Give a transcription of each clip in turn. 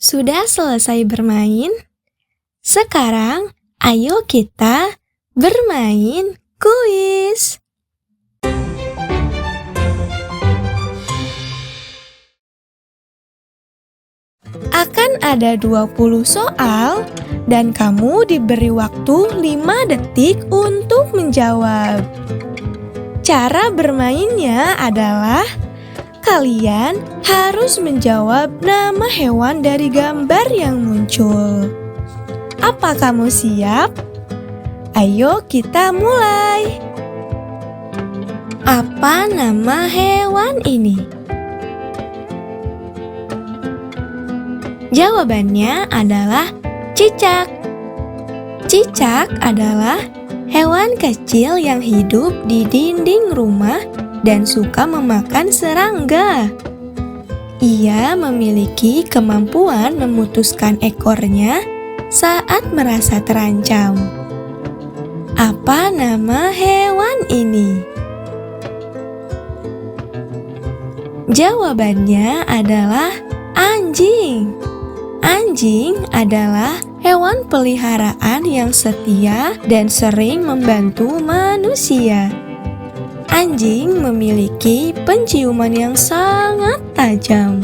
Sudah selesai bermain? Sekarang, ayo kita bermain kuis. Akan ada 20 soal dan kamu diberi waktu 5 detik untuk menjawab. Cara bermainnya adalah kalian harus menjawab nama hewan dari gambar yang muncul. Apa kamu siap? Ayo kita mulai. Apa nama hewan ini? Jawabannya adalah cicak. Cicak adalah hewan kecil yang hidup di dinding rumah dan suka memakan serangga. Ia memiliki kemampuan memutuskan ekornya saat merasa terancam. Apa nama hewan ini? Jawabannya adalah anjing. Anjing adalah hewan peliharaan yang setia dan sering membantu manusia. Anjing memiliki penciuman yang sangat tajam.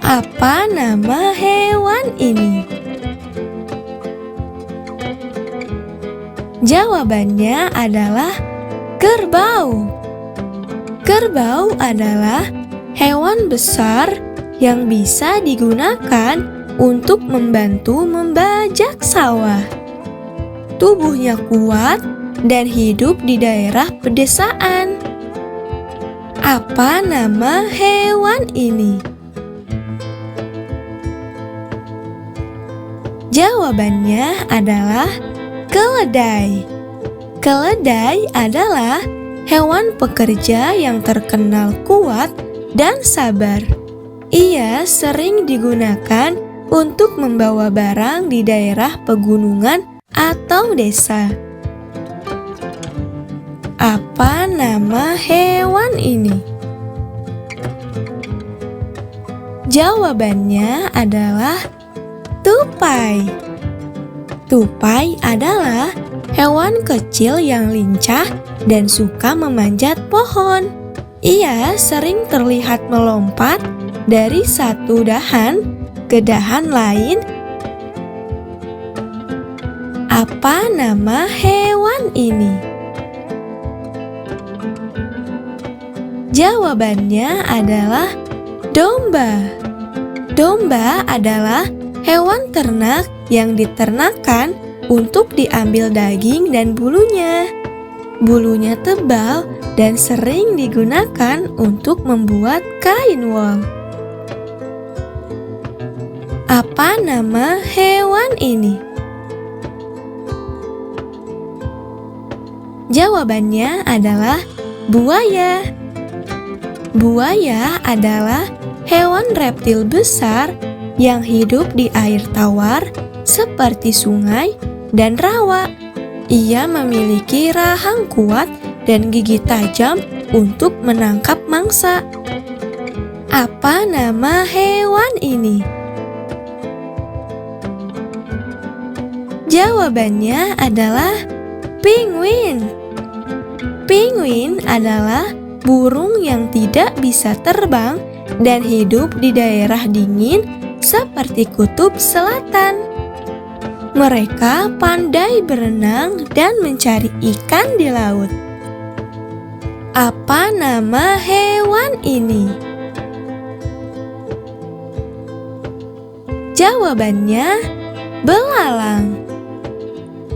Apa nama hewan ini? Jawabannya adalah kerbau. Kerbau adalah hewan besar yang bisa digunakan untuk membantu membajak sawah. Tubuhnya kuat dan hidup di daerah pedesaan. Apa nama hewan ini? Jawabannya adalah keledai. Keledai adalah hewan pekerja yang terkenal kuat dan sabar. Ia sering digunakan untuk membawa barang di daerah pegunungan atau desa. Apa nama hewan ini? Jawabannya adalah tupai. Tupai adalah hewan kecil yang lincah dan suka memanjat pohon. Ia sering terlihat melompat dari satu dahan ke dahan lain. Apa nama hewan ini? Jawabannya adalah domba. Domba adalah hewan ternak yang diternakan untuk diambil daging dan bulunya. Bulunya tebal dan sering digunakan untuk membuat kain wol. Apa nama hewan ini? Jawabannya adalah buaya. Buaya adalah hewan reptil besar yang hidup di air tawar seperti sungai dan rawa. Ia memiliki rahang kuat dan gigi tajam untuk menangkap mangsa. Apa nama hewan ini? Jawabannya adalah penguin. Penguin adalah burung yang tidak bisa terbang dan hidup di daerah dingin seperti kutub selatan. Mereka pandai berenang dan mencari ikan di laut. Apa nama hewan ini? Jawabannya belalang.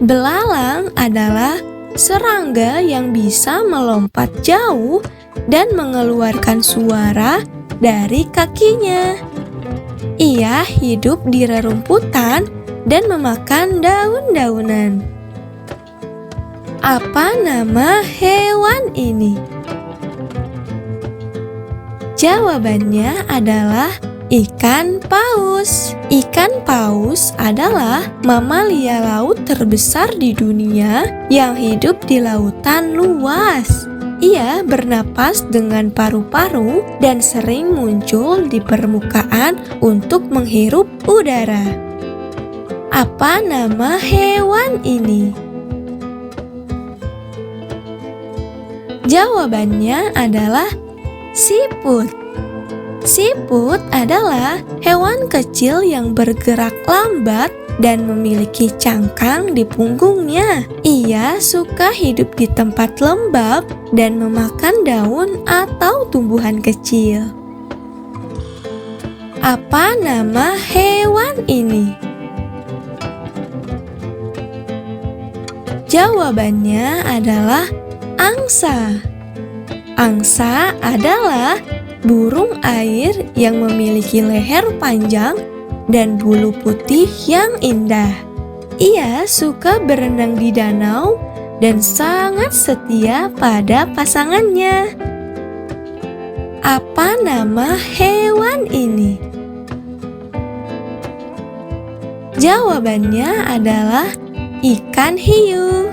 Belalang adalah serangga yang bisa melompat jauh dan mengeluarkan suara dari kakinya. Ia hidup di rerumputan dan memakan daun-daunan. Apa nama hewan ini? Jawabannya adalah ikan paus. Ikan paus adalah mamalia laut terbesar di dunia yang hidup di lautan luas. Ia bernapas dengan paru-paru dan sering muncul di permukaan untuk menghirup udara. Apa nama hewan ini? Jawabannya adalah siput. Siput adalah hewan kecil yang bergerak lambat dan memiliki cangkang di punggungnya. Ia suka hidup di tempat lembab dan memakan daun atau tumbuhan kecil. Apa nama hewan ini? Jawabannya adalah angsa. Angsa adalah burung air yang memiliki leher panjang dan bulu putih yang indah. Ia suka berenang di danau dan sangat setia pada pasangannya. Apa nama hewan ini? Jawabannya adalah ikan hiu.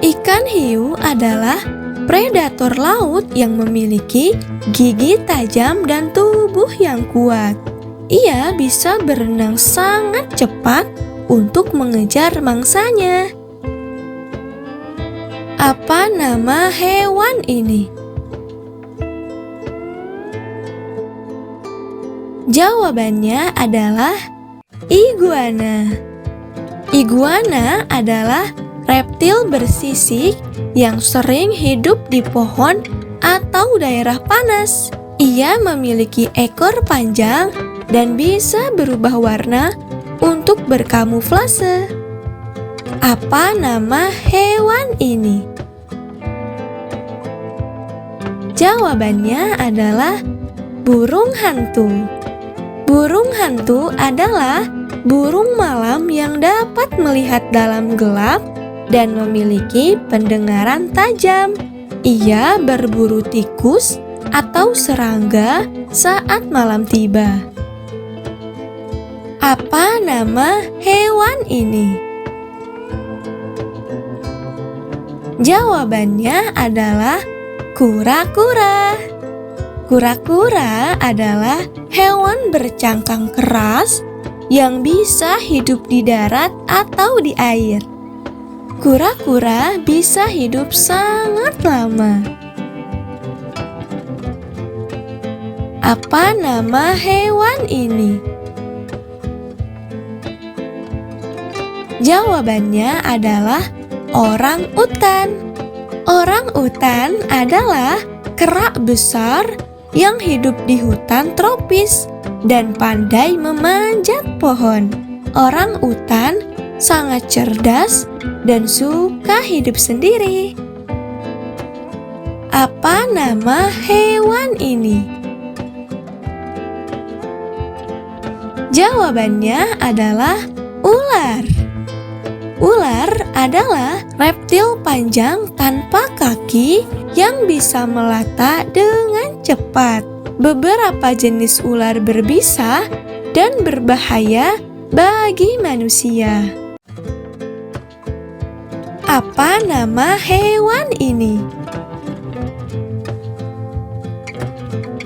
Ikan hiu adalah predator laut yang memiliki gigi tajam dan tubuh yang kuat. Ia bisa berenang sangat cepat untuk mengejar mangsanya. Apa nama hewan ini? Jawabannya adalah iguana. Iguana adalah reptil bersisik yang sering hidup di pohon atau daerah panas. Ia memiliki ekor panjang dan bisa berubah warna untuk berkamuflase. Apa nama hewan ini? Jawabannya adalah burung hantu. Burung hantu adalah burung malam yang dapat melihat dalam gelap dan memiliki pendengaran tajam. Ia berburu tikus atau serangga saat malam tiba. Apa nama hewan ini? Jawabannya adalah kura-kura. Kura-kura adalah hewan bercangkang keras yang bisa hidup di darat atau di air. Kura-kura bisa hidup sangat lama. Apa nama hewan ini? Jawabannya adalah orang utan. Orang utan adalah kera besar yang hidup di hutan tropis dan pandai memanjat pohon. Orang utan sangat cerdas dan suka hidup sendiri. Apa nama hewan ini? Jawabannya adalah ular. Ular adalah reptil panjang tanpa kaki yang bisa melata dengan cepat. Beberapa jenis ular berbisa dan berbahaya bagi manusia. Apa nama hewan ini?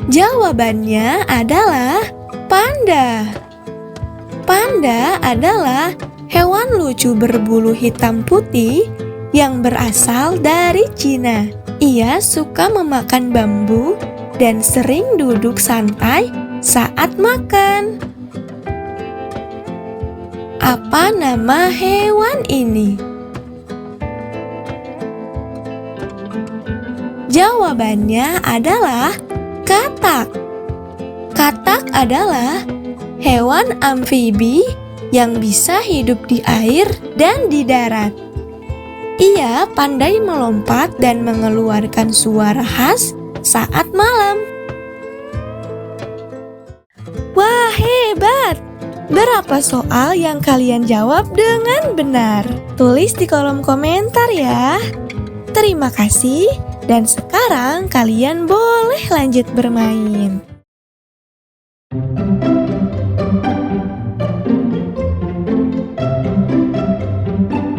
Jawabannya adalah panda. Panda adalah hewan lucu berbulu hitam putih yang berasal dari Cina. Ia suka memakan bambu dan sering duduk santai saat makan. Apa nama hewan ini? Jawabannya adalah katak. Katak adalah hewan amfibi yang bisa hidup di air dan di darat. Ia pandai melompat dan mengeluarkan suara khas saat malam. Wah, hebat! Berapa soal yang kalian jawab dengan benar? Tulis di kolom komentar ya. Terima kasih, dan sekarang kalian boleh lanjut bermain.